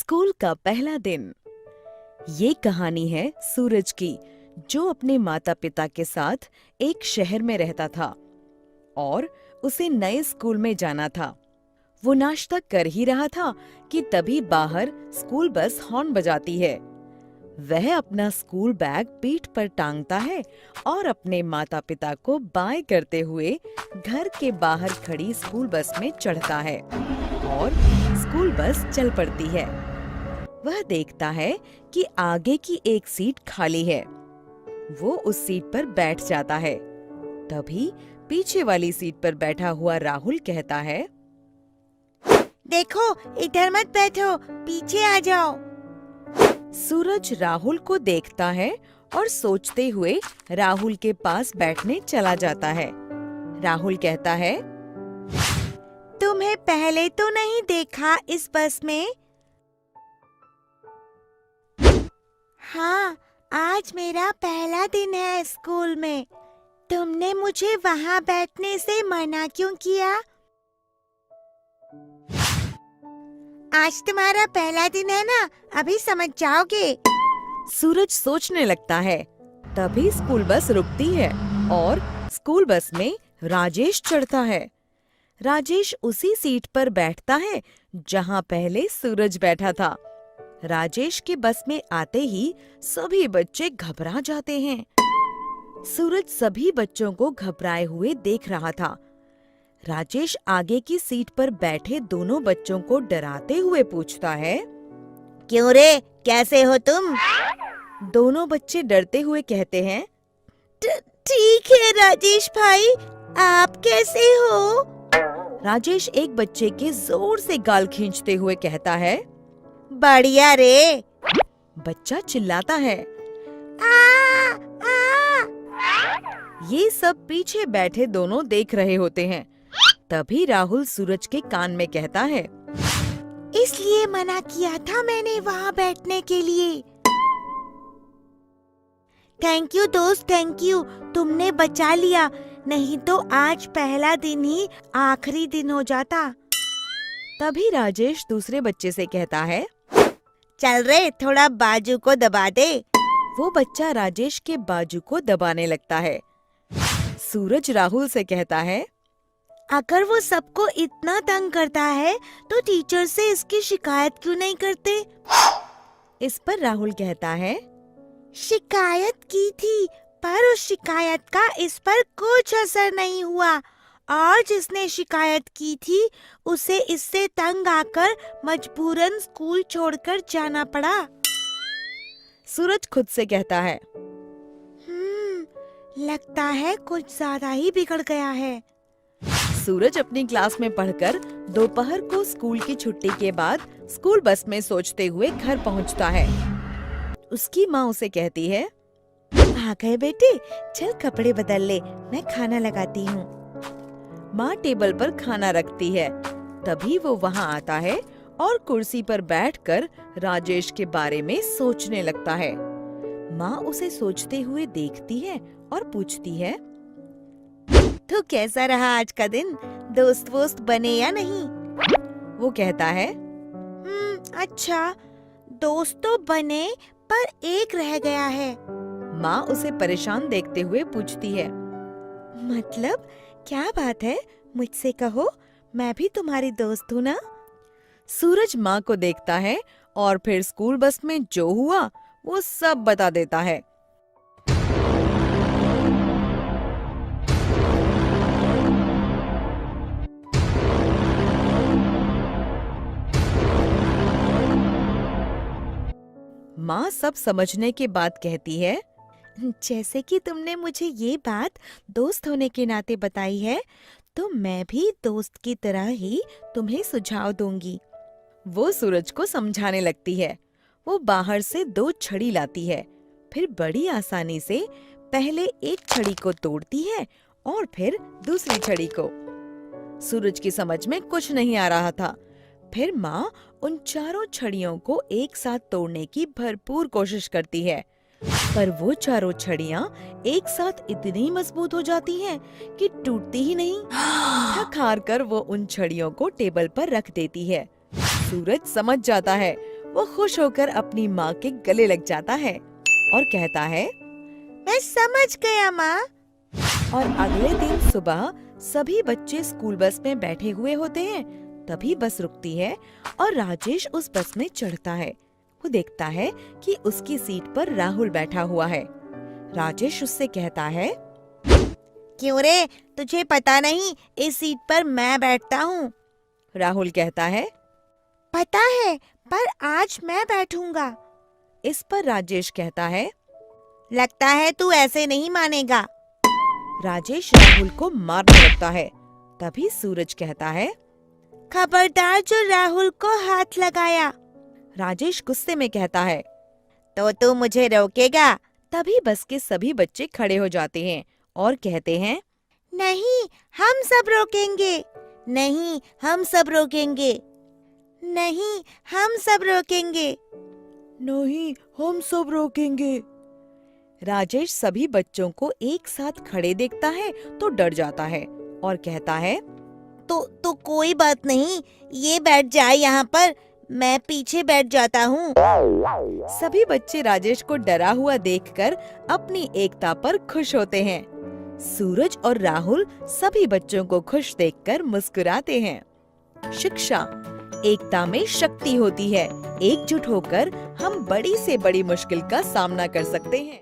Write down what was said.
School का पहला दिन। ये कहानी है सूरज की, जो अपने माता पिता के साथ एक शहर में रहता था और उसे नए स्कूल में जाना था। वो नाश्ता कर ही रहा था कि तभी बाहर स्कूल बस हॉर्न बजाती है। वह अपना स्कूल बैग पीठ पर टांगता है और अपने माता पिता को बाय करते हुए घर के बाहर खड़ी स्कूल बस में चढ़ता है और स्कूल बस चल पड़ती है। वह देखता है कि आगे की एक सीट खाली है। वो उस सीट पर बैठ जाता है। तभी पीछे वाली सीट पर बैठा हुआ राहुल कहता है, देखो, इधर मत बैठो, पीछे आ जाओ। सूरज राहुल को देखता है और सोचते हुए राहुल के पास बैठने चला जाता है। राहुल कहता है, तुम्हें पहले तो नहीं देखा इस बस में? हाँ, आज मेरा पहला दिन है स्कूल में। तुमने मुझे वहाँ बैठने से मना क्यों किया? आज तुम्हारा पहला दिन है ना, अभी समझ जाओगे। सूरज सोचने लगता है। तभी स्कूल बस रुकती है और स्कूल बस में राजेश चढ़ता है। राजेश उसी सीट पर बैठता है जहाँ पहले सूरज बैठा था। राजेश के बस में आते ही सभी बच्चे घबरा जाते हैं। सूरज सभी बच्चों को घबराए हुए देख रहा था। राजेश आगे की सीट पर बैठे दोनों बच्चों को डराते हुए पूछता है, क्यों रे, कैसे हो तुम? दोनों बच्चे डरते हुए कहते हैं, ठीक है राजेश भाई, आप कैसे हो? राजेश एक बच्चे के जोर से गाल खींचते हुए कहता है, बढ़िया रे। बच्चा चिल्लाता है। आ, आ। ये सब पीछे बैठे दोनों देख रहे होते हैं। तभी राहुल सूरज के कान में कहता है, इसलिए मना किया था मैंने वहाँ बैठने के लिए। थैंक यू दोस्त, थैंक यू, तुमने बचा लिया, नहीं तो आज पहला दिन ही आखिरी दिन हो जाता। तभी राजेश दूसरे बच्चे से कहता है, चल रे, थोड़ा बाजू को दबा दे। वो बच्चा राजेश के बाजू को दबाने लगता है। सूरज राहुल से कहता है, अगर वो सबको इतना तंग करता है तो टीचर से इसकी शिकायत क्यों नहीं करते? इस पर राहुल कहता है, शिकायत की थी, पर उस शिकायत का इस पर कुछ असर नहीं हुआ और जिसने शिकायत की थी उसे इससे तंग आकर मजबूरन स्कूल छोड़कर जाना पड़ा। सूरज खुद से कहता है, लगता है कुछ ज्यादा ही बिगड़ गया है। सूरज अपनी क्लास में पढ़कर दोपहर को स्कूल की छुट्टी के बाद स्कूल बस में सोचते हुए घर पहुंचता है। उसकी माँ उसे कहती है, आ गए बेटे, चल कपड़े बदल ले, मैं खाना लगाती हूँ। माँ टेबल पर खाना रखती है। तभी वो वहाँ आता है और कुर्सी पर बैठकर राजेश के बारे में सोचने लगता है। माँ उसे सोचते हुए देखती है और पूछती है, तो कैसा रहा आज का दिन? दोस्त वोस्त बने या नहीं? वो कहता है, अच्छा, दोस्त तो बने पर एक रह गया है। माँ उसे परेशान देखते हुए पूछती है, मतलब क्या बात है? मुझसे कहो, मैं भी तुम्हारी दोस्त हूँ ना। सूरज माँ को देखता है और फिर स्कूल बस में जो हुआ वो सब बता देता है। माँ सब समझने के बाद कहती है, जैसे कि तुमने मुझे ये बात दोस्त होने के नाते बताई है, तो मैं भी दोस्त की तरह ही तुम्हें सुझाव दूंगी। वो सूरज को समझाने लगती है। वो बाहर से 2 छड़ी लाती है, फिर बड़ी आसानी से पहले एक छड़ी को तोड़ती है और फिर दूसरी छड़ी को। सूरज की समझ में कुछ नहीं आ रहा था। फिर माँ उन चारों छड़ियों को एक साथ तोड़ने की भरपूर कोशिश करती है, पर वो चारों छड़ियाँ एक साथ इतनी मजबूत हो जाती हैं कि टूटती ही नहीं। थक हार कर वो उन छड़ियों को टेबल पर रख देती है। सूरज समझ जाता है वो खुश होकर अपनी माँ के गले लग जाता है और कहता है, मैं समझ गया माँ। और अगले दिन सुबह सभी बच्चे स्कूल बस में बैठे हुए होते हैं। तभी बस रुकती है और राजेश उस बस में चढ़ता है। वो देखता है कि उसकी सीट पर राहुल बैठा हुआ है। राजेश उससे कहता है, क्यों रे, तुझे पता नहीं इस सीट पर मैं बैठता हूँ? राहुल कहता है, पता है, पर आज मैं बैठूंगा। इस पर राजेश कहता है, लगता है तू ऐसे नहीं मानेगा। राजेश राहुल को मारने लगता है। तभी सूरज कहता है, खबरदार जो राहुल को हाथ लगाया। राजेश गुस्से में कहता है। तो तू मुझे रोकेगा? तभी बस के सभी बच्चे खड़े हो जाते हैं और कहते हैं, नहीं, हम सब रोकेंगे। नहीं, हम सब रोकेंगे। नहीं, हम सब रोकेंगे। नहीं, हम सब रोकेंगे। राजेश सभी बच्चों को एक साथ खड़े देखता है तो डर जाता है और कहता है, तो कोई बात नहीं, ये बैठ जाए यहाँ पर, मैं पीछे बैठ जाता हूँ। सभी बच्चे राजेश को डरा हुआ देखकर अपनी एकता पर खुश होते हैं। सूरज और राहुल सभी बच्चों को खुश देखकर मुस्कुराते हैं। शिक्षा एकता में शक्ति होती है। एकजुट होकर हम बड़ी से बड़ी मुश्किल का सामना कर सकते हैं।